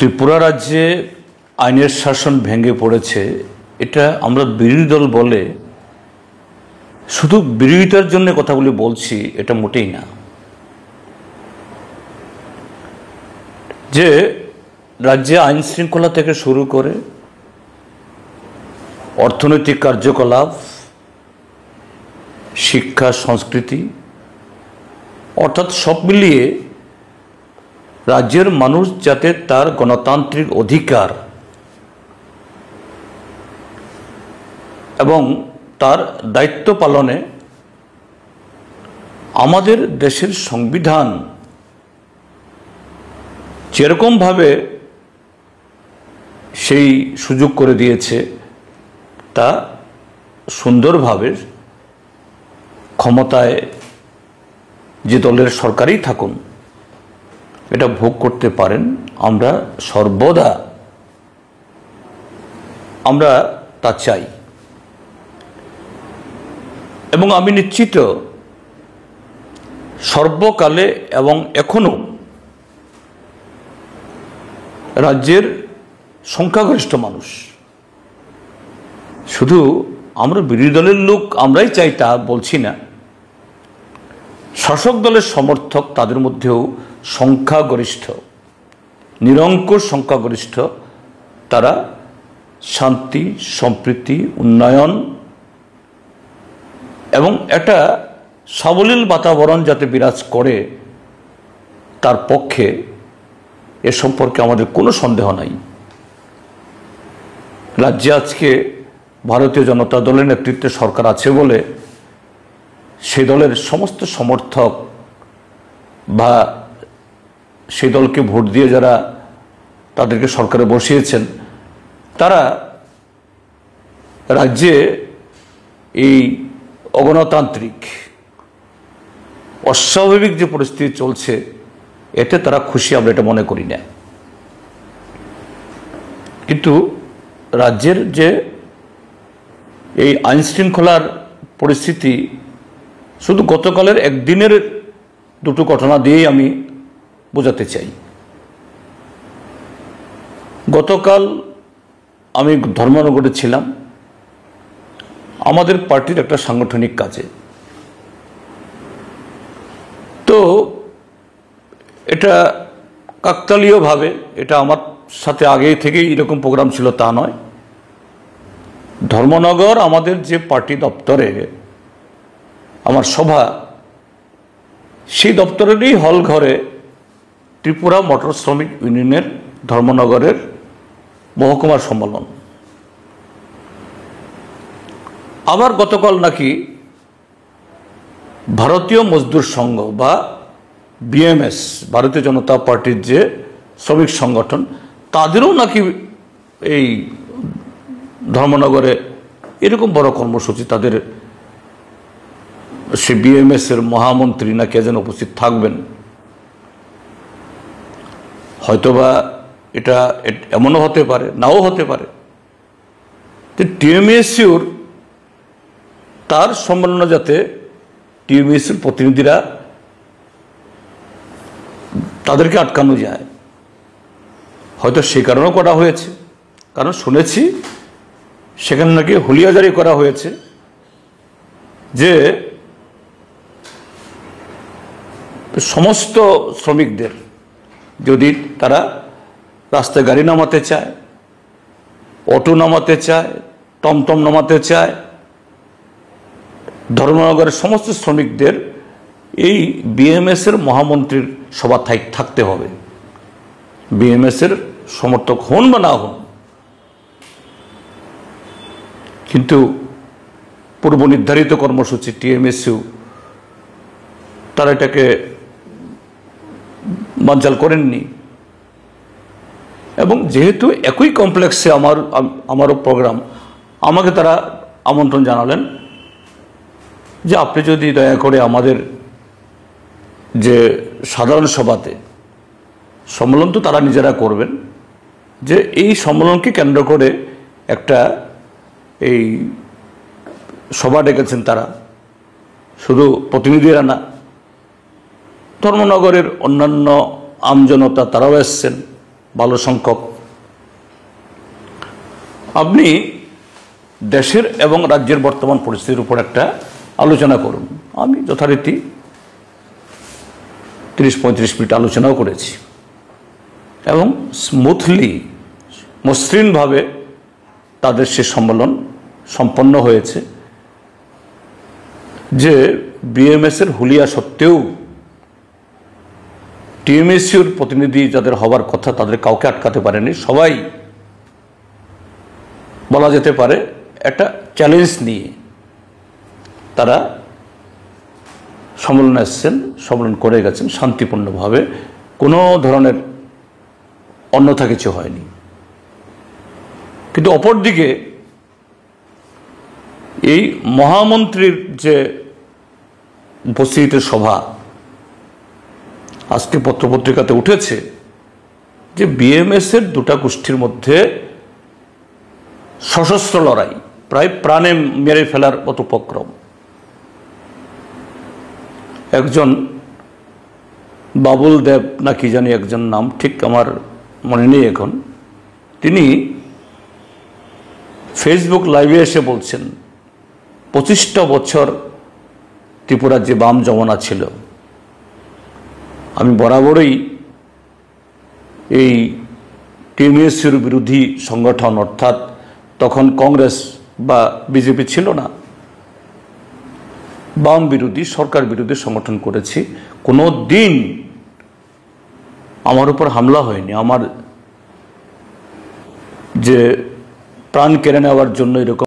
ত্রিপুরা রাজ্যে আইনের শাসন ভেঙে পড়েছে, এটা আমরা বিরোধী দল বলে শুধু বিরোধিতার জন্য কথাগুলি বলছি, এটা মোটেই না। যে রাজ্যে আইন শৃঙ্খলা থেকে শুরু করে অর্থনৈতিক কার্যকলাপ, শিক্ষা, সংস্কৃতি, অর্থাৎ সব মিলিয়ে রাজ্যের মানুষ যাতে তার গণতান্ত্রিক অধিকার এবং তার দায়িত্ব পালনে আমাদের দেশের সংবিধান যেরকমভাবে সেই সুযোগ করে দিয়েছে, তা সুন্দরভাবে ক্ষমতায় যে দলের সরকারই থাকুন এটা ভোগ করতে পারেন। আমরা সর্বদা তা চাই এবং আমি নিশ্চিত সর্বকালে এবং এখনো রাজ্যের সংখ্যাগরিষ্ঠ মানুষ, শুধু আমরা বিরোধী দলের লোক আমরাই চাই তা বলছি না, শাসক দলের সমর্থক তাদের মধ্যেও সংখ্যাগরিষ্ঠ, নিরঙ্কুশ সংখ্যাগরিষ্ঠ, তারা শান্তি, সম্প্রীতি, উন্নয়ন এবং একটা সাবলীল বাতাবরণ যাতে বিরাজ করে তার পক্ষে, এ সম্পর্কে আমাদের কোনো সন্দেহ নাই। রাজ্যে আজকে ভারতীয় জনতা দলের নেতৃত্বে সরকার আছে বলে সেই দলের সমস্ত সমর্থক বা সেই দলকে ভোট দিয়ে যারা তাদেরকে সরকারে বসিয়েছেন, তারা রাজ্যে এই অগণতান্ত্রিক অস্বাভাবিক যে পরিস্থিতি চলছে এতে তারা খুশি, আমরা এটা মনে করি না। কিন্তু রাজ্যের যে এই আইন শৃঙ্খলার পরিস্থিতি, শুধু গতকালের একদিনের দুটো ঘটনা দিয়েই আমি বোঝাতে চাই। গতকাল আমি ধর্মনগরে ছিলাম আমাদের পার্টির একটা সাংগঠনিক কাজে। তো এটা কাকতালীয়ভাবে, এটা আমার সাথে আগে থেকেই এরকম প্রোগ্রাম ছিল তা নয়, ধর্মনগর আমাদের যে পার্টি দপ্তরে আমার সভা, সেই দপ্তরেরই হল ঘরে ত্রিপুরা মোটর শ্রমিক ইউনিয়নের ধর্মনগরের মহকুমার সম্মেলন। আবার গতকাল নাকি ভারতীয় মজদুর সংঘ বা বিএমএস, ভারতীয় জনতা পার্টির যে শ্রমিক সংগঠন, তাদেরও নাকি এই ধর্মনগরে এরকম বড় কর্মসূচি, তাদের সে বিএমএস এর মহামন্ত্রী না কে যেন উপস্থিত থাকবেন। হয়তোবা এটা এমনও হতে পারে, নাও হতে পারে যে টিএমএসইউর তার সম্মেলনে যাতে টিএমএসইউর প্রতিনিধিরা তাদেরকে আটকানো যায়, হয়তো সে কারণেও করা হয়েছে। কারণ শুনেছি সেখানে নাকি হুলিয়া জারি করা হয়েছে যে সমস্ত শ্রমিকদের যদি তারা রাস্তায় গাড়ি নামাতে চায়, অটো নামাতে চায়, টমটম নামাতে চায়, ধর্মনগরের সমস্ত শ্রমিকদের এই বিএমএস এর মহামন্ত্রীর সভা থাকতে হবে, বিএমএস এর সমর্থক হন বা না হন। কিন্তু পূর্ব নির্ধারিত কর্মসূচি টিএমএসইউ তারা এটাকে বানচাল করেননি। এবং যেহেতু একই কমপ্লেক্সে আমারও প্রোগ্রাম, আমাকে তারা আমন্ত্রণ জানালেন যে আপনি যদি দয়া করে আমাদের যে সাধারণ সভাতে, সম্মেলন তো তারা নিজেরা করবেন, যে এই সম্মেলনকে কেন্দ্র করে একটা এই সভা ডেকেছেন তারা, শুধু প্রতিনিধিরা না, ধর্মনগরের অন্যান্য আমজনতা তারাও এসছেন, ভালো সংখ্যক। আপনি দেশের এবং রাজ্যের বর্তমান পরিস্থিতির উপর একটা আলোচনা করুন। আমি যথারীতি 30-35 মিনিট আলোচনাও করেছি এবং স্মুথলি মসৃণভাবে তাদের সে সম্মেলন সম্পন্ন হয়েছে। যে বিএমএসের হুলিয়া সত্ত্বেও টিএমএসইউর প্রতিনিধি যাদের হওয়ার কথা তাদের কাউকে আটকাতে পারেনি। সবাই বলা যেতে পারে একটা চ্যালেঞ্জ নিয়ে তারা সম্মেলনে এসেছেন, সম্মেলন করে গেছেন শান্তিপূর্ণভাবে, কোনো ধরনের অন্যথা কিছু হয়নি। কিন্তু অপরদিকে এই মহামন্ত্রীর যে উপস্থিত সভা, আজকে পত্রপত্রিকাতে উঠেছে যে বিএমএসের দুটা গোষ্ঠীর মধ্যে সশস্ত্র লড়াই, প্রায় প্রাণে মেরে ফেলার মতো উপক্রম। একজন বাবুল দেব না কি জানি একজন নাম, ঠিক আমার মনে নেই এখন, তিনি ফেসবুক লাইভে এসে বলছেন 25টা বছর ত্রিপুরার যে বাম জমানা ছিল, আমি বরাবরই এই টিএমএসইউর বিরোধী সংগঠন, অর্থাৎ তখন কংগ্রেস বা বিজেপি ছিল না, বাম বিরোধী সরকার বিরোধী সংগঠন করেছি। কোনো দিন আমার উপর হামলা হয়নি, আমার যে প্রাণ কেড়ে নেওয়ার জন্য এরকম